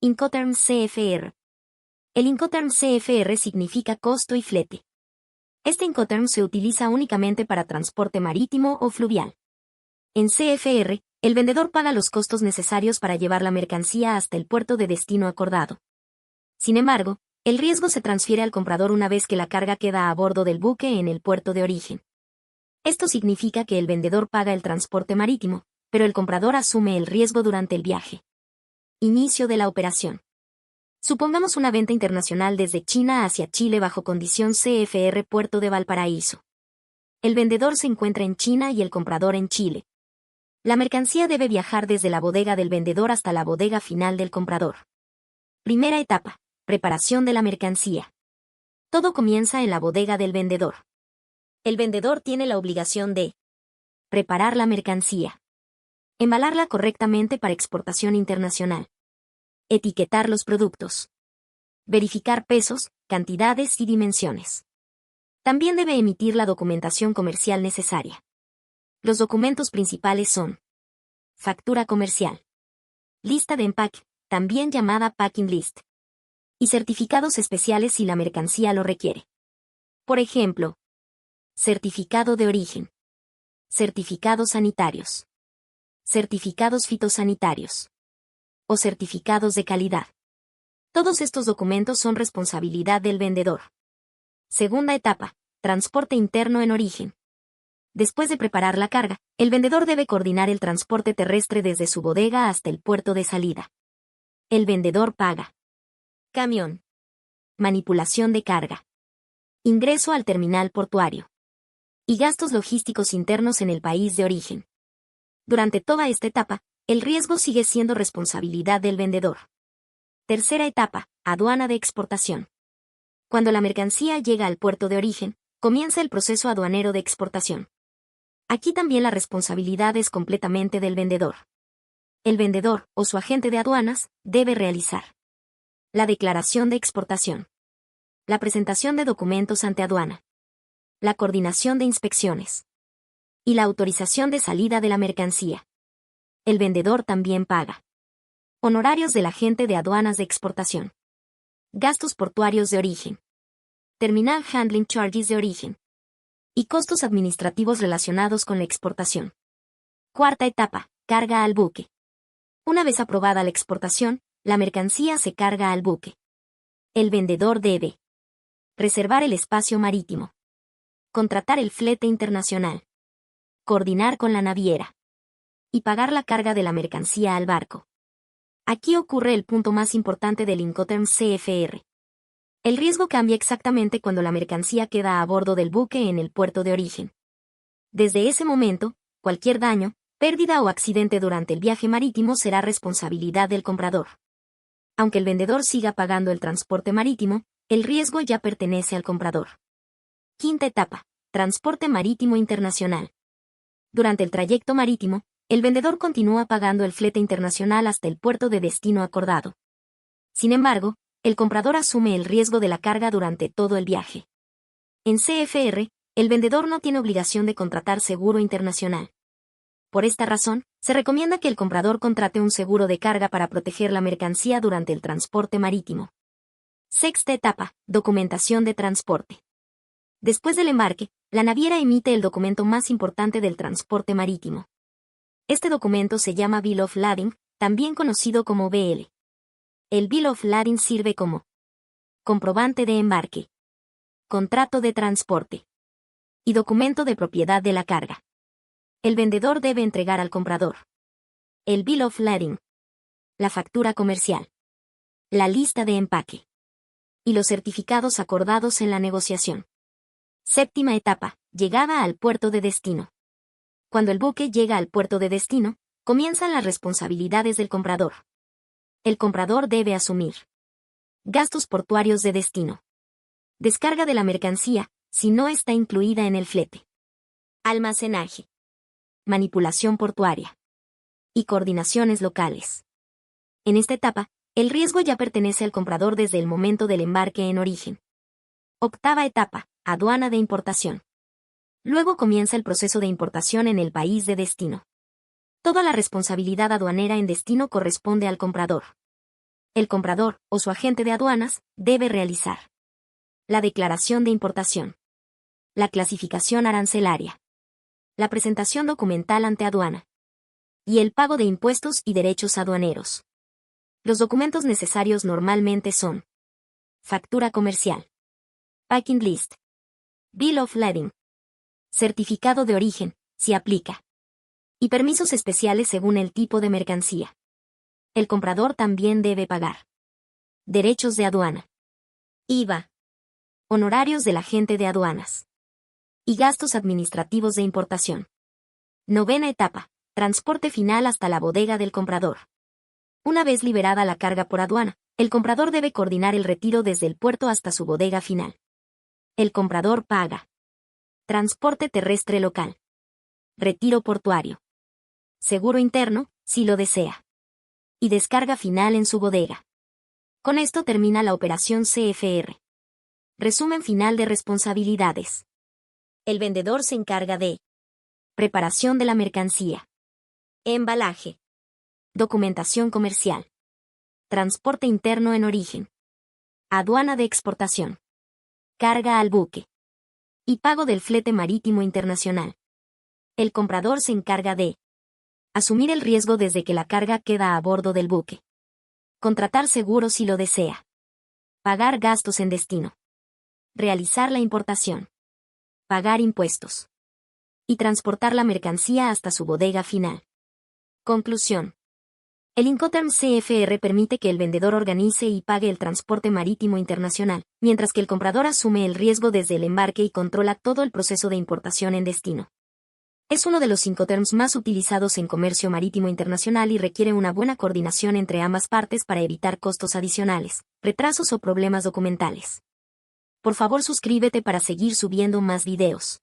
Incoterm CFR. El Incoterm CFR significa costo y flete. Este Incoterm se utiliza únicamente para transporte marítimo o fluvial. En CFR, el vendedor paga los costos necesarios para llevar la mercancía hasta el puerto de destino acordado. Sin embargo, el riesgo se transfiere al comprador una vez que la carga queda a bordo del buque en el puerto de origen. Esto significa que el vendedor paga el transporte marítimo, pero el comprador asume el riesgo durante el viaje. Inicio de la operación. Supongamos una venta internacional desde China hacia Chile bajo condición CFR Puerto de Valparaíso. El vendedor se encuentra en China y el comprador en Chile. La mercancía debe viajar desde la bodega del vendedor hasta la bodega final del comprador. Primera etapa: preparación de la mercancía. Todo comienza en la bodega del vendedor. El vendedor tiene la obligación de preparar la mercancía, embalarla correctamente para exportación internacional, etiquetar los productos, verificar pesos, cantidades y dimensiones. También debe emitir la documentación comercial necesaria. Los documentos principales son: factura comercial, lista de empaque, también llamada packing list, y certificados especiales si la mercancía lo requiere. Por ejemplo, certificado de origen, certificados sanitarios, certificados fitosanitarios o certificados de calidad. Todos estos documentos son responsabilidad del vendedor. Segunda etapa: transporte interno en origen. Después de preparar la carga, el vendedor debe coordinar el transporte terrestre desde su bodega hasta el puerto de salida. El vendedor paga camión, manipulación de carga, ingreso al terminal portuario y gastos logísticos internos en el país de origen. Durante toda esta etapa, el riesgo sigue siendo responsabilidad del vendedor. Tercera etapa: aduana de exportación. Cuando la mercancía llega al puerto de origen, comienza el proceso aduanero de exportación. Aquí también la responsabilidad es completamente del vendedor. El vendedor, o su agente de aduanas, debe realizar la declaración de exportación, la presentación de documentos ante aduana, la coordinación de inspecciones y la autorización de salida de la mercancía. El vendedor también paga honorarios del agente de aduanas de exportación, gastos portuarios de origen, terminal handling charges de origen y costos administrativos relacionados con la exportación. Cuarta etapa: carga al buque. Una vez aprobada la exportación, la mercancía se carga al buque. El vendedor debe reservar el espacio marítimo, contratar el flete internacional, coordinar con la naviera y pagar la carga de la mercancía al barco. Aquí ocurre el punto más importante del Incoterm CFR. El riesgo cambia exactamente cuando la mercancía queda a bordo del buque en el puerto de origen. Desde ese momento, cualquier daño, pérdida o accidente durante el viaje marítimo será responsabilidad del comprador. Aunque el vendedor siga pagando el transporte marítimo, el riesgo ya pertenece al comprador. Quinta etapa: transporte marítimo internacional. Durante el trayecto marítimo, el vendedor continúa pagando el flete internacional hasta el puerto de destino acordado. Sin embargo, el comprador asume el riesgo de la carga durante todo el viaje. En CFR, el vendedor no tiene obligación de contratar seguro internacional. Por esta razón, se recomienda que el comprador contrate un seguro de carga para proteger la mercancía durante el transporte marítimo. Sexta etapa: documentación de transporte. Después del embarque, la naviera emite el documento más importante del transporte marítimo. Este documento se llama Bill of Lading, también conocido como BL. El Bill of Lading sirve como comprobante de embarque, contrato de transporte y documento de propiedad de la carga. El vendedor debe entregar al comprador el Bill of Lading, la factura comercial, la lista de empaque y los certificados acordados en la negociación. Séptima etapa: llegada al puerto de destino. Cuando el buque llega al puerto de destino, comienzan las responsabilidades del comprador. El comprador debe asumir gastos portuarios de destino, descarga de la mercancía, si no está incluida en el flete, almacenaje, manipulación portuaria y coordinaciones locales. En esta etapa, el riesgo ya pertenece al comprador desde el momento del embarque en origen. Octava etapa: aduana de importación. Luego comienza el proceso de importación en el país de destino. Toda la responsabilidad aduanera en destino corresponde al comprador. El comprador, o su agente de aduanas, debe realizar la declaración de importación, la clasificación arancelaria, la presentación documental ante aduana y el pago de impuestos y derechos aduaneros. Los documentos necesarios normalmente son factura comercial, packing list, bill of lading, certificado de origen, si aplica, y permisos especiales según el tipo de mercancía. El comprador también debe pagar derechos de aduana, IVA, honorarios del agente de aduanas y gastos administrativos de importación. Novena etapa: transporte final hasta la bodega del comprador. Una vez liberada la carga por aduana, el comprador debe coordinar el retiro desde el puerto hasta su bodega final. El comprador paga transporte terrestre local, retiro portuario, seguro interno, si lo desea, y descarga final en su bodega. Con esto termina la operación CFR. Resumen final de responsabilidades. El vendedor se encarga de preparación de la mercancía, embalaje, documentación comercial, transporte interno en origen, aduana de exportación, carga al buque y pago del flete marítimo internacional. El comprador se encarga de asumir el riesgo desde que la carga queda a bordo del buque, contratar seguro si lo desea, pagar gastos en destino, realizar la importación, pagar impuestos y transportar la mercancía hasta su bodega final. Conclusión. El Incoterms CFR permite que el vendedor organice y pague el transporte marítimo internacional, mientras que el comprador asume el riesgo desde el embarque y controla todo el proceso de importación en destino. Es uno de los Incoterms más utilizados en comercio marítimo internacional y requiere una buena coordinación entre ambas partes para evitar costos adicionales, retrasos o problemas documentales. Por favor, suscríbete para seguir subiendo más videos.